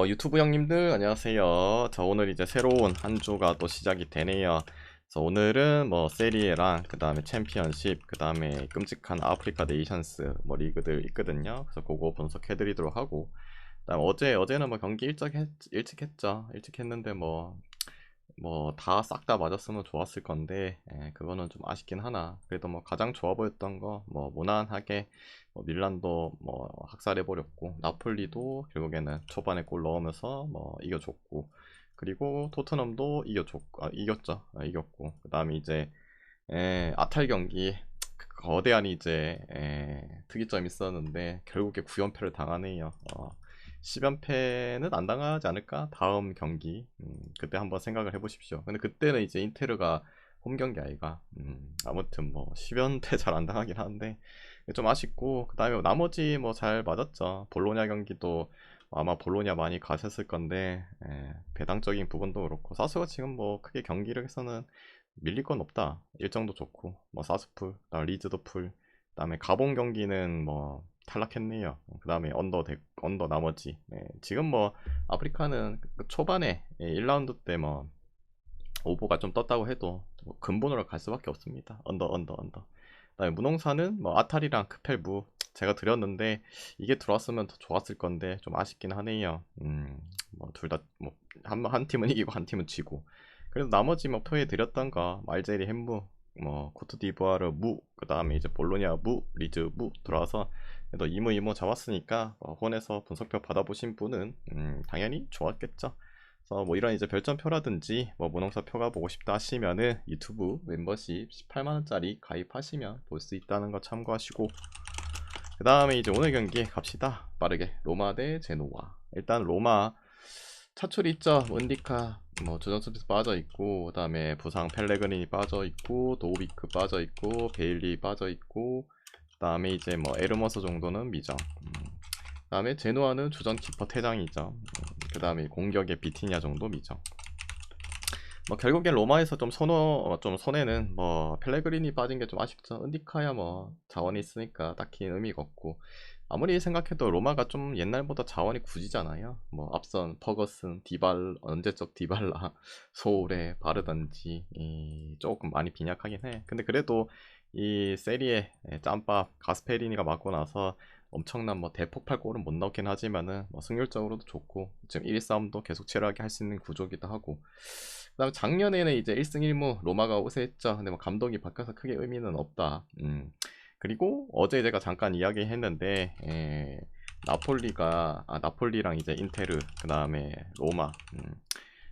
유튜브 형님들 안녕하세요. 저 오늘 이제 새로운 한 주가 또 시작이 되네요. 그래서 오늘은 뭐 세리에랑 그 다음에 챔피언십, 그 다음에 끔찍한 아프리카 네이션스 뭐 리그들 있거든요. 그래서 그거 분석해드리도록 하고, 그다음 어제는 뭐 경기 일찍 했죠. 일찍 했는데 뭐 다 싹 다 맞았으면 좋았을 건데, 그거는 좀 아쉽긴 하나. 그래도 뭐 가장 좋아 보였던 거 뭐 무난하게 뭐 밀란도 뭐 학살해 버렸고, 나폴리도 결국에는 초반에 골 넣으면서 뭐 이겨줬고, 그리고 토트넘도 이겼죠. 이겼고, 그다음에 이제 아탈 경기, 거대한 이제 특이점이 있었는데 결국에 9연패를 당하네요. 10연패는 안 당하지 않을까? 다음 경기. 그때 한번 생각을 해보십시오. 근데 그때는 이제 인테르가 홈 경기 아이가. 아무튼 뭐 10연패 잘 안 당하긴 하는데 좀 아쉽고, 그다음에 나머지 뭐 잘 맞았죠. 볼로냐 경기도 아마 볼로냐 많이 가셨을 건데, 배당적인 부분도 그렇고 사스가 지금 뭐 크게 경기력에서는 밀릴 건 없다. 일정도 좋고 뭐 사스풀, 그다음 리즈도 풀, 그다음에 가본 경기는 뭐 탈락했네요. 그다음에 언더 나머지. 지금 뭐 아프리카는 그 초반에 1라운드 때 뭐 오버가 좀 떴다고 해도 뭐 근본으로 갈 수밖에 없습니다. 언더. 그다음에 무농사는 뭐 아탈이랑 크펠부 제가 드렸는데 이게 들어왔으면 더 좋았을 건데 좀 아쉽긴 하네요. 뭐 둘 다 뭐 한 팀은 이기고 한 팀은 지고. 그래서 나머지 뭐 표해 드렸던 거 말제리 햄무, 뭐 코트디부아르 무, 그다음에 이제 볼로냐 무, 리즈 무 들어와서 또 이무 잡았으니까 혼에서 분석표 받아보신 분은 당연히 좋았겠죠. 그래서 뭐 이런 이제 별점표라든지 뭐 문홍사표가 보고 싶다 하시면은 유튜브 멤버십 18만원짜리 가입하시면 볼 수 있다는 거 참고하시고, 그 다음에 이제 오늘 경기 갑시다. 빠르게 로마 대 제노아. 일단 로마 차출이 있죠. 은디카 뭐 조정수비수 빠져 있고, 그다음에 부상 펠레그린이 빠져 있고, 도우비크 빠져 있고, 베일리 빠져 있고, 그다음에 이제 뭐 에르머스 정도는 미정. 그다음에 제노아는 주전 키퍼 퇴장이죠. 그다음에 공격의 비티냐 정도 미정. 뭐 결국엔 로마에서 좀 손해는 뭐 펠레그린이 빠진 게 좀 아쉽죠. 은디카야 뭐 자원이 있으니까 딱히 의미가 없고, 아무리 생각해도 로마가 좀 옛날보다 자원이 굳이잖아요. 뭐 앞선 퍼거슨, 언제적 디발라, 소울에 바르던지 조금 많이 빈약하긴 해. 근데 그래도 이 세리에 짬밥 가스페리니가 맞고 나서 엄청난 뭐 대폭발 골은 못 넣긴 하지만은 뭐 승률적으로도 좋고, 지금 1위 싸움도 계속 치열하게 할 수 있는 구조기도 하고. 그다음 작년에는 이제 1승 1무 로마가 우세했죠. 근데 뭐 감독이 바뀌어서 크게 의미는 없다. 그리고 어제 제가 잠깐 이야기했는데, 나폴리랑 이제 인테르, 그다음에 로마.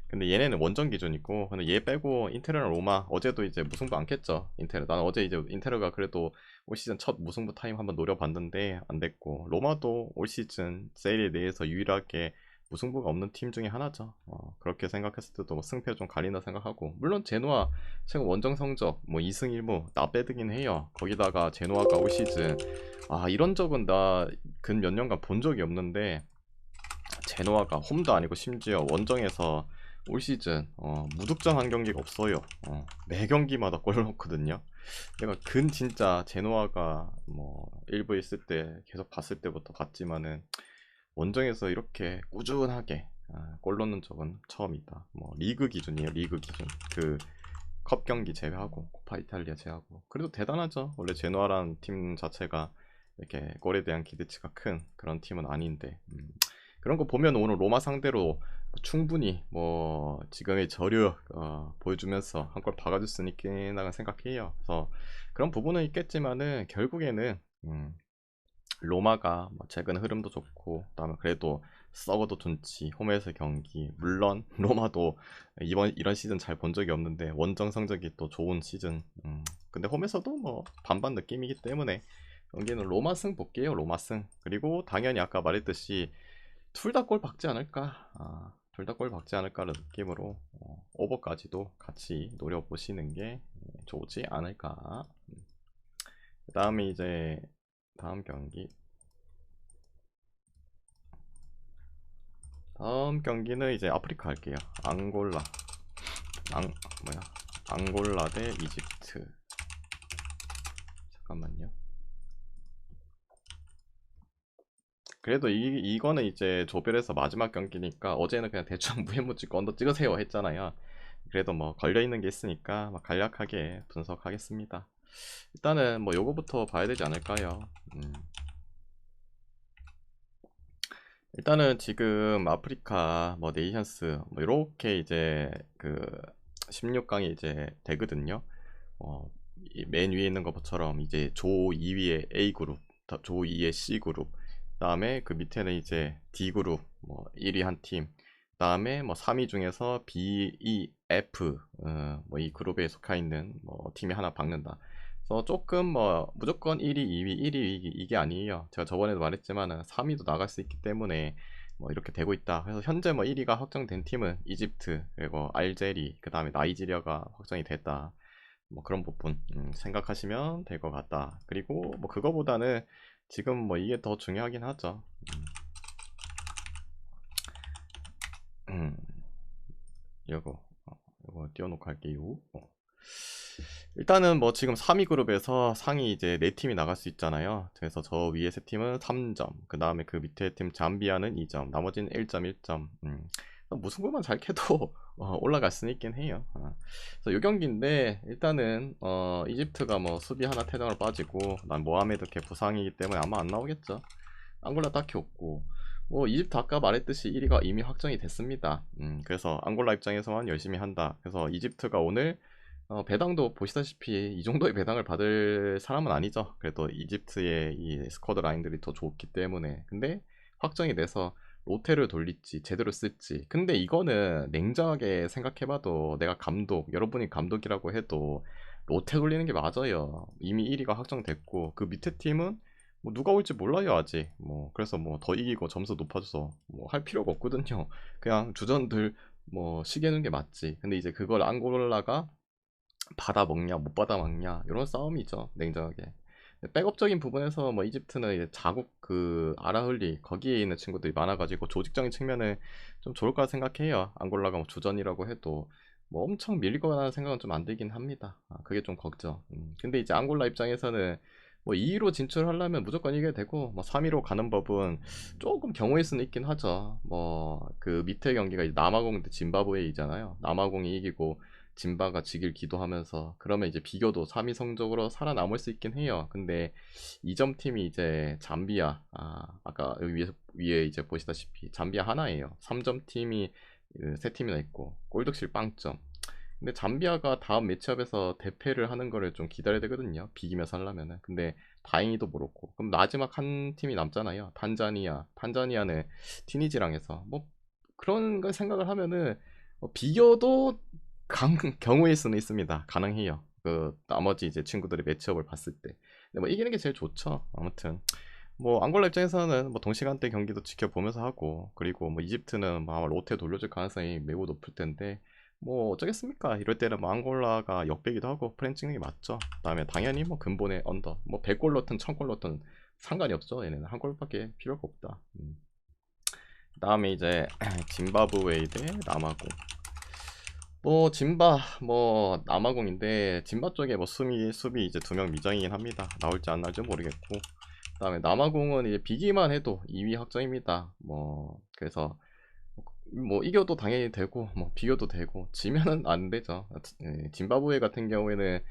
근데 얘네는 원정 기준이고, 근데 얘 빼고 인테르랑 로마 어제도 이제 무승부 안겠죠. 인테르, 나는 어제 이제 인테르가 그래도 올 시즌 첫 무승부 타임 한번 노려봤는데 안 됐고, 로마도 올 시즌 세리에 내에서 유일하게 무승부가 없는 팀 중에 하나죠. 그렇게 생각했을 때도 뭐 승패 좀 갈린다 생각하고, 물론 제노아 최근 원정 성적 뭐 2승 1무 나빼드긴 해요. 거기다가 제노아가 올 시즌 이런 적은 나 근 몇 년간 본 적이 없는데, 제노아가 홈도 아니고 심지어 원정에서 올 시즌 무득점 한 경기가 없어요. 매 경기마다 골 넣거든요. 내가 진짜 제노아가 뭐 일부 있을 때 계속 봤을 때부터 봤지만은 원정에서 이렇게 꾸준하게 골 넣는 적은 처음이다. 뭐 리그 기준이에요. 리그 기준. 그 컵 경기 제외하고 코파 이탈리아 제외하고 그래도 대단하죠. 원래 제노아라는 팀 자체가 이렇게 골에 대한 기대치가 큰 그런 팀은 아닌데, 그런 거 보면 오늘 로마 상대로 충분히 뭐 지금의 저력 보여주면서 한 골 박아줄 수 있겠다고 생각해요. 그래서 그런 부분은 있겠지만은 결국에는 로마가 뭐 최근 흐름도 좋고, 그다음에 그래도 썩어도 좋지 홈에서 경기, 물론 로마도 이번 이런 시즌 잘 본 적이 없는데 원정 성적이 또 좋은 시즌. 근데 홈에서도 뭐 반반 느낌이기 때문에 경기는 로마승 볼게요. 로마승. 그리고 당연히 아까 말했듯이 둘 다 골 박지 않을까. 둘 다 골 박지 않을까라는 느낌으로 오버까지도 같이 노려보시는 게 좋지 않을까. 그 다음에 이제 다음 경기. 다음 경기는 이제 아프리카 할게요. 앙골라. 앙 뭐야? 앙골라 대 이집트. 잠깐만요. 그래도 이거는 이제 조별에서 마지막 경기니까 어제는 그냥 대충 무혐무 찍고 언더 찍으세요 했잖아요. 그래도 뭐 걸려있는 게 있으니까 막 간략하게 분석하겠습니다. 일단은 뭐 요거부터 봐야 되지 않을까요? 일단은 지금 아프리카 뭐 네이션스 뭐 이렇게 이제 그 16강이 이제 되거든요. 맨 위에 있는 것처럼 이제 조 2위에 A 그룹, 조 2위에 C 그룹, 그다음에 그 밑에는 이제 D 그룹, 뭐 1위 한 팀, 그다음에 뭐 3위 중에서 B, E, F, 뭐 이 그룹에 속해 있는 뭐 팀이 하나 박는다. 그래서 조금 뭐 무조건 1위, 2위, 1위 이게 아니에요. 제가 저번에도 말했지만은 3위도 나갈 수 있기 때문에 뭐 이렇게 되고 있다. 그래서 현재 뭐 1위가 확정된 팀은 이집트, 그리고 알제리, 그 다음에 나이지리아가 확정이 됐다. 뭐 그런 부분 생각하시면 될 것 같다. 그리고 뭐 그거보다는 지금 뭐 이게 더 중요하긴 하죠. 요거 요거 띄워놓고 할게요. 일단은 뭐 지금 3위 그룹에서 상위 이제 4팀이 나갈 수 있잖아요. 그래서 저 위에 세 팀은 3점, 그 다음에 그 밑에 팀 잠비아는 2점, 나머지는 1점, 1점. 무슨 것만 잘 캐도 올라갈 수는 있긴 해요. 그래서 이 경기인데 일단은 이집트가 뭐 수비 하나 퇴장을 빠지고 난 모하메드 걔 부상이기 때문에 아마 안 나오겠죠. 앙골라 딱히 없고 뭐 이집트 아까 말했듯이 1위가 이미 확정이 됐습니다. 그래서 앙골라 입장에서만 열심히 한다. 그래서 이집트가 오늘 배당도 보시다시피 이 정도의 배당을 받을 사람은 아니죠. 그래도 이집트의 이 스쿼드 라인들이 더 좋기 때문에. 근데 확정이 돼서 로테를 돌릴지 제대로 쓸지. 근데 이거는 냉정하게 생각해봐도 내가 감독, 여러분이 감독이라고 해도 로테 돌리는 게 맞아요. 이미 1위가 확정됐고 그 밑에 팀은 뭐 누가 올지 몰라요 아직. 뭐 그래서 뭐 더 이기고 점수 높아져서 뭐 할 필요가 없거든요. 그냥 주전들 뭐 시계는 게 맞지. 근데 이제 그걸 앙골라가 받아 먹냐 못 받아 먹냐 이런 싸움이죠 냉정하게. 백업적인 부분에서 뭐 이집트는 이제 자국 그 아라흘리 거기에 있는 친구들이 많아가지고 조직적인 측면은 좀 좋을 거라 생각해요. 앙골라가 뭐 주전이라고 해도 뭐 엄청 밀릴 거라는 생각은 좀 안 들긴 합니다. 그게 좀 걱정. 근데 이제 앙골라 입장에서는 뭐 2위로 진출하려면 무조건 이겨야 되고 뭐 3위로 가는 법은 조금 경우일 수는 있긴 하죠. 뭐 그 밑에 경기가 이제 남아공 대 짐바브웨이잖아요. 남아공이 이기고 짐바가 지길 기도하면서 그러면 이제 비교도 3위 성적으로 살아남을 수 있긴 해요. 근데 2점 팀이 이제 잠비아, 아까 여기 위에 이제 보시다시피 잠비아 하나예요. 3점 팀이 세 팀이나 있고 골득실 빵점. 근데 잠비아가 다음 매치업에서 대패를 하는 거를 좀 기다려야 되거든요. 비기면서 하려면은. 근데 다행히도 모르고. 그럼 마지막 한 팀이 남잖아요. 탄자니아. 탄자니아는 티니지랑 해서 뭐 그런 걸 생각을 하면은 비교도 경우일 수는 있습니다. 가능해요. 그 나머지 이제 친구들이 매치업을 봤을 때. 근데 뭐 이기는 게 제일 좋죠. 아무튼 뭐 앙골라 입장에서는 뭐 동시간대 경기도 지켜보면서 하고 그리고 뭐 이집트는 뭐 아마 로테 돌려줄 가능성이 매우 높을 텐데 뭐 어쩌겠습니까? 이럴 때는 뭐 앙골라가 역배기도 하고 프렌 찍는 게 맞죠. 그다음에 당연히 뭐 근본의 언더 뭐 100골 넣든 1000골 넣든 상관이 없죠. 얘네는 한 골밖에 필요가 없다. 그다음에 이제 짐바브웨이 대 남아공. 뭐 짐바 뭐 남아공인데 짐바 쪽에 뭐 수비 이제 2명 미정이긴 합니다. 나올지 안 나올지 모르겠고 그다음에 남아공은 이제 비기만 해도 2위 확정입니다. 뭐 그래서 뭐 이겨도 당연히 되고 뭐 비겨도 되고 지면은 안 되죠. 짐바브웨 같은 경우에는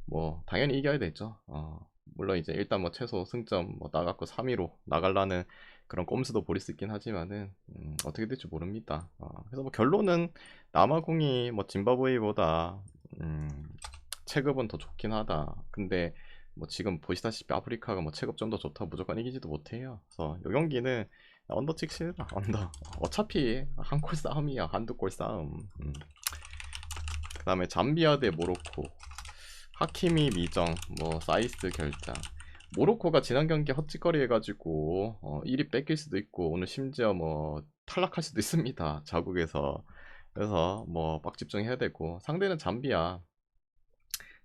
뭐 당연히 이겨야 되죠. 물론 이제 일단 뭐 최소 승점 뭐 나갔고 3위로 나갈라는 그런 꼼수도 부릴 수 있긴 하지만은 어떻게 될지 모릅니다. 그래서 뭐 결론은 남아공이 뭐 짐바브웨보다 체급은 더 좋긴 하다. 근데 뭐 지금 보시다시피 아프리카가 뭐 체급 좀 더 좋다고 무조건 이기지도 못해요. 그래서 이 경기는 언더 칙시다 언더. 어차피 한 골 싸움이야. 한두 골 싸움. 그 다음에 잠비아 대 모로코. 하키미 미정 뭐 사이스 결장. 모로코가 지난 경기 헛짓거리 해가지고 1위 뺏길 수도 있고 오늘 심지어 뭐 탈락할 수도 있습니다. 자국에서. 그래서 뭐 빡집중해야 되고 상대는 잠비아.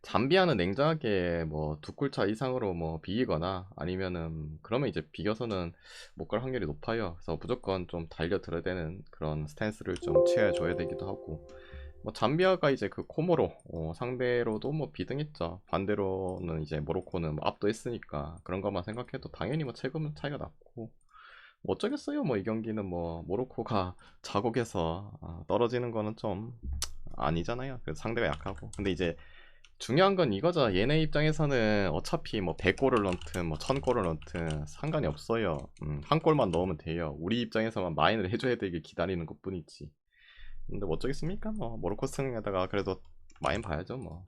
잠비아는 냉정하게 뭐 두 골 차 이상으로 뭐 비기거나 아니면은 그러면 이제 비겨서는 못 갈 확률이 높아요. 그래서 무조건 좀 달려들어야 되는 그런 스탠스를 좀 취해줘야 되기도 하고 뭐 잠비아가 이제 그 코모로 상대로도 뭐 비등했죠. 반대로는 이제 모로코는 뭐 압도했으니까 그런 것만 생각해도 당연히 뭐 체급은 차이가 났고 뭐 어쩌겠어요. 뭐 이 경기는 뭐 모로코가 자국에서 떨어지는 거는 좀 아니잖아요. 그 상대가 약하고. 근데 이제 중요한 건 이거죠. 얘네 입장에서는 어차피 뭐 100골을 넣든 뭐 1000골을 넣든 상관이 없어요. 한 골만 넣으면 돼요. 우리 입장에서만 마인을 해줘야 되길 기다리는 것뿐이지. 근데 뭐 어쩌겠습니까? 뭐 모로코 승에다가 그래도 마인 봐야죠 뭐.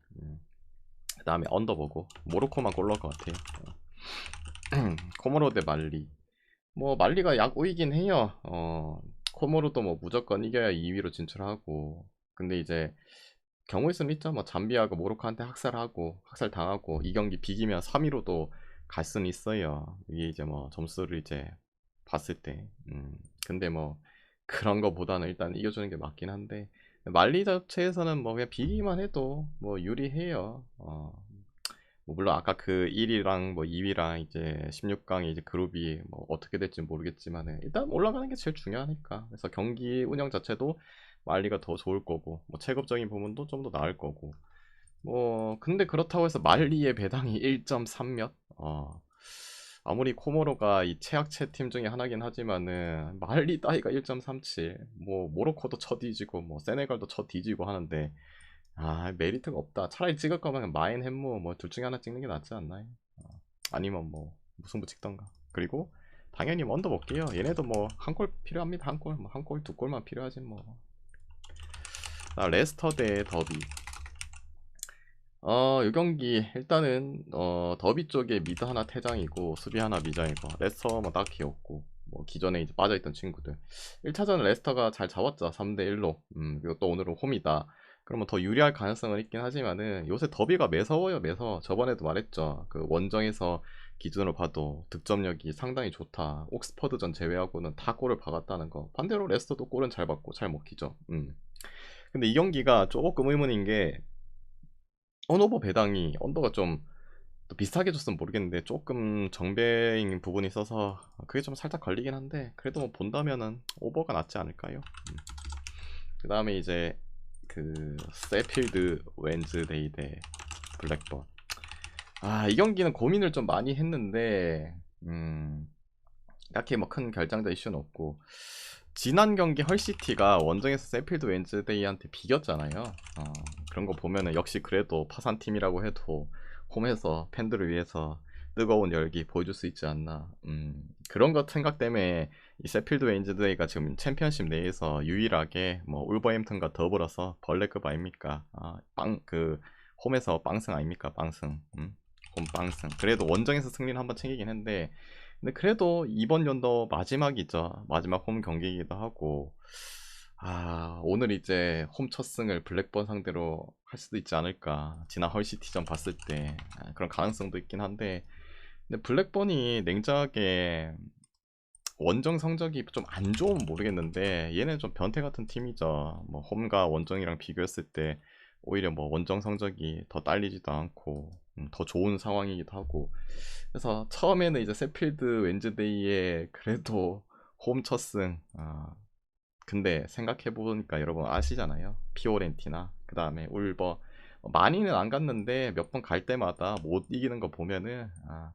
그 다음에 언더 보고 모로코만 골 넣을 것 같아요. 코모로 대 말리. 뭐 말리가 약오이긴 해요. 코모로도 뭐 무조건 이겨야 2위로 진출하고. 근데 이제 경우 있으면 있죠. 뭐 잠비아가 모로코한테 학살하고 학살 당하고 이 경기 비기면 3위로도 갈 수는 있어요. 이게 이제 뭐 점수를 이제 봤을 때. 근데 뭐 그런 거보다는 일단 이겨주는 게 맞긴 한데 말리 자체에서는 뭐 그냥 비기만 해도 뭐 유리해요. 뭐 물론 아까 그 1위랑 뭐 2위랑 이제 16강의 이제 그룹이 뭐 어떻게 될지 모르겠지만은 일단 올라가는 게 제일 중요하니까. 그래서 경기 운영 자체도 말리가 더 좋을 거고 뭐 체급적인 부분도 좀 더 나을 거고. 뭐 근데 그렇다고 해서 말리의 배당이 1.3 몇? 아무리 코모로가 이 최악체 팀 중에 하나긴 하지만은 말리 따위가 1.37. 뭐 모로코도 쳐 뒤지고 뭐 세네갈도 쳐 뒤지고 하는데 메리트가 없다. 차라리 찍을 거면 마인 햄무 뭐 둘 중에 하나 찍는 게 낫지 않나요? 아니면 뭐 무승부 찍던가. 그리고 당연히 뭐 언더 볼게요. 얘네도 뭐 한 골 필요합니다. 한 골, 뭐 한 골, 두 골만 필요하지 뭐. 레스터 대 더비. 이 경기 일단은 더비 쪽에 미드 하나 퇴장이고 수비 하나 미장이고 레스터 뭐 딱히 없고 뭐 기존에 이제 빠져있던 친구들 1차전 레스터가 잘 잡았죠. 3대1로. 그리고 또 오늘은 홈이다. 그러면 더 유리할 가능성은 있긴 하지만은 요새 더비가 매서워요. 매서. 저번에도 말했죠. 그 원정에서 기준으로 봐도 득점력이 상당히 좋다. 옥스퍼드전 제외하고는 다 골을 박았다는 거. 반대로 레스터도 골은 잘 받고 잘 먹히죠. 근데 이 경기가 조금 의문인 게 언오버 배당이 언더가 좀 또 비슷하게 줬으면 모르겠는데 조금 정배인 부분이 있어서 그게 좀 살짝 걸리긴 한데 그래도 뭐 본다면은 오버가 낫지 않을까요? 그 다음에 이제 그 세필드 웬즈데이 대 블랙번. 이 경기는 고민을 좀 많이 했는데 딱히 뭐 큰 결정적 이슈는 없고 지난 경기 헐시티가 원정에서 세필드 웬즈데이한테 비겼잖아요. 그런 거 보면은 역시 그래도 파산팀이라고 해도 홈에서 팬들을 위해서 뜨거운 열기 보여줄 수 있지 않나. 그런 것 생각 때문에 이 세필드 웬즈데이가 지금 챔피언십 내에서 유일하게 뭐 울버햄튼과 더불어서 벌레급 아닙니까? 그 홈에서 빵승 아닙니까? 빵승. 홈 빵승. 그래도 원정에서 승리를 한번 챙기긴 했는데 근데 그래도 이번 연도 마지막이죠. 마지막 홈 경기이기도 하고 오늘 이제 홈 첫 승을 블랙번 상대로 할 수도 있지 않을까. 지난 헐시티전 봤을 때 그런 가능성도 있긴 한데 근데 블랙번이 냉정하게 원정 성적이 좀 안 좋으면 모르겠는데 얘는 좀 변태 같은 팀이죠. 뭐 홈과 원정이랑 비교했을 때 오히려 뭐 원정 성적이 더 딸리지도 않고 더 좋은 상황이기도 하고 그래서 처음에는 이제 세필드 웬즈데이에 그래도 홈 첫승 근데 생각해보니까 여러분 아시잖아요. 피오렌티나 그 다음에 울버 많이는 안 갔는데 몇 번 갈 때마다 못 이기는 거 보면은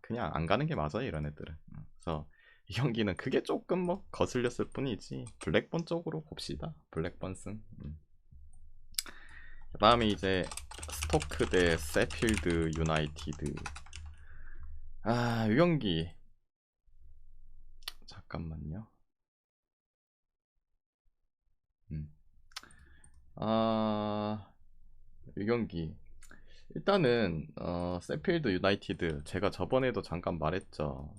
그냥 안 가는 게 맞아요 이런 애들은. 그래서 이 경기는 그게 조금 뭐 거슬렸을 뿐이지 블랙번 쪽으로 봅시다. 블랙번 승. 그 다음에 이제 스토크 대 세필드 유나이티드. 이 경기 잠깐만요. 음. 이 경기 일단은 세필드 유나이티드 제가 저번에도 잠깐 말했죠.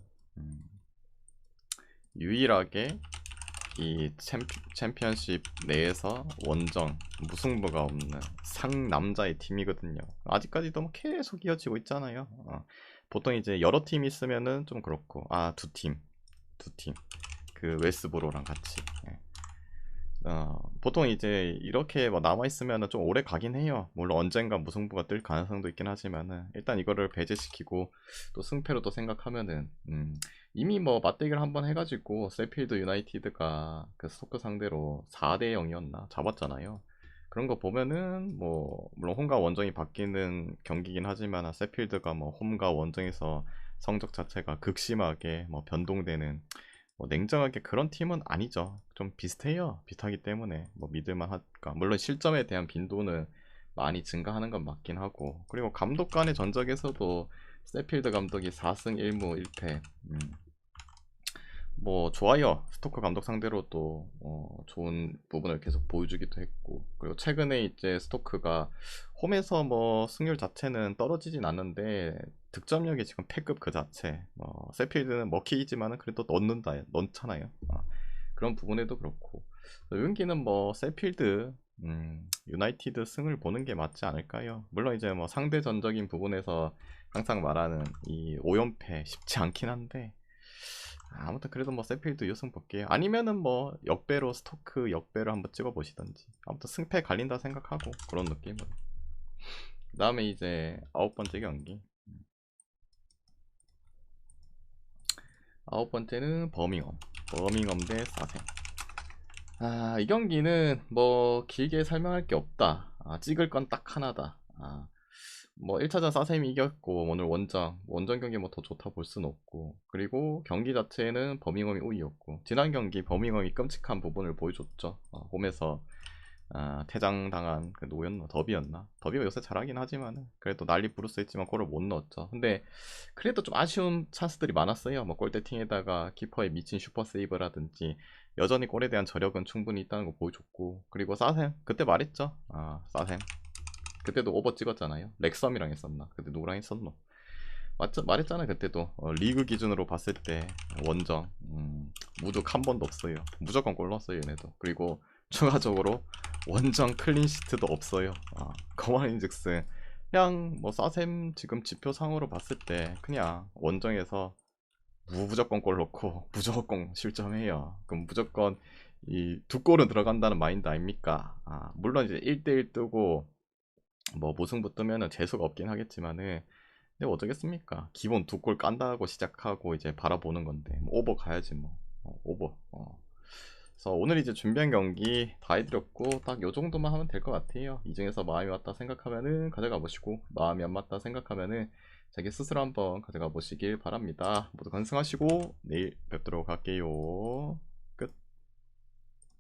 유일하게 이 챔피언십 내에서 원정 무승부가 없는 상남자의 팀이거든요. 아직까지도 뭐 계속 이어지고 있잖아요. 보통 이제 여러 팀 있으면은 좀 그렇고 두 팀 그 웨스브로랑 같이 보통 이제 이렇게 뭐 남아있으면 좀 오래 가긴 해요. 물론 언젠가 무승부가 뜰 가능성도 있긴 하지만은 일단 이거를 배제시키고 또 승패로 또 생각하면은 이미 뭐 맞대결 한번 해가지고 세필드 유나이티드가 그 스토크 상대로 4대 0이었나 잡았잖아요. 그런 거 보면은 뭐 물론 홈과 원정이 바뀌는 경기긴 하지만 세필드가 뭐 홈과 원정에서 성적 자체가 극심하게 뭐 변동되는 뭐 냉정하게 그런 팀은 아니죠. 좀 비슷해요. 비슷하기 때문에 뭐 믿을만 할까. 물론 실점에 대한 빈도는 많이 증가하는 건 맞긴 하고, 그리고 감독 간의 전적에서도 세필드 감독이 4승 1무 1패. 뭐 좋아요. 스토크 감독 상대로도 좋은 부분을 계속 보여주기도 했고, 그리고 최근에 이제 스토크가 홈에서 뭐 승률 자체는 떨어지진 않는데 득점력이 지금 패급 그 자체. 세필드는 먹히지만은 그래도 넣잖아요. 그런 부분에도 그렇고, 여기는 뭐 세필드 유나이티드 승을 보는 게 맞지 않을까요? 물론 이제 뭐 상대 전적인 부분에서 항상 말하는 이 5연패 쉽지 않긴 한데, 아무튼 그래도 뭐 세필드 유승 볼게요. 아니면은 뭐 역배로 스토크 역배로 한번 찍어 보시던지. 아무튼 승패 갈린다 생각하고 그런 느낌으로. 그다음에 이제 9번째 경기. 9번째는 버밍엄 대 사생. 이 경기는 뭐 길게 설명할 게 없다. 찍을 건 딱 하나다. 뭐 1차전 사셈이 이겼고, 오늘 원정 경기 뭐 더 좋다 볼 수는 없고, 그리고 경기 자체는 버밍엄이 우위였고, 지난 경기 버밍엄이 끔찍한 부분을 보여줬죠. 홈에서 퇴장당한 그 노였나 더비였나, 더비가 요새 잘하긴 하지만 그래도 난리 부르스 했지만 골을 못 넣었죠. 근데 그래도 좀 아쉬운 찬스들이 많았어요. 뭐 골대팅에다가 키퍼의 미친 슈퍼 세이브라든지, 여전히 골에 대한 저력은 충분히 있다는 거 보여줬고, 그리고 사셈 그때 말했죠. 사셈 그때도 오버 찍었잖아요. 렉섬이랑 했었나? 그때 누구랑 했었노? 맞죠? 말했잖아요. 그때도 리그 기준으로 봤을 때 원정 무득 한 번도 없어요. 무조건 골 넣었어요 얘네도. 그리고 추가적으로 원정 클린시트도 없어요. 거만인즉슨 그냥 뭐 사셈 지금 지표상으로 봤을 때 그냥 원정에서 무조건 골 넣고 무조건 실점해요. 그럼 무조건 이 두 골은 들어간다는 마인드 아닙니까? 물론 이제 1대1 뜨고 뭐 무승부 뜨면은 재수가 없긴 하겠지만은, 근데 어쩌겠습니까? 기본 두 골 깐다고 시작하고 이제 바라보는 건데 뭐 오버 가야지 뭐. 오버. 그래서 오늘 이제 준비한 경기 다 해드렸고, 딱 요 정도만 하면 될 것 같아요. 이 중에서 마음이 맞다 생각하면은 가져가 보시고, 마음이 안 맞다 생각하면은 자기 스스로 한번 가져가 보시길 바랍니다. 모두 건승하시고 내일 뵙도록 할게요.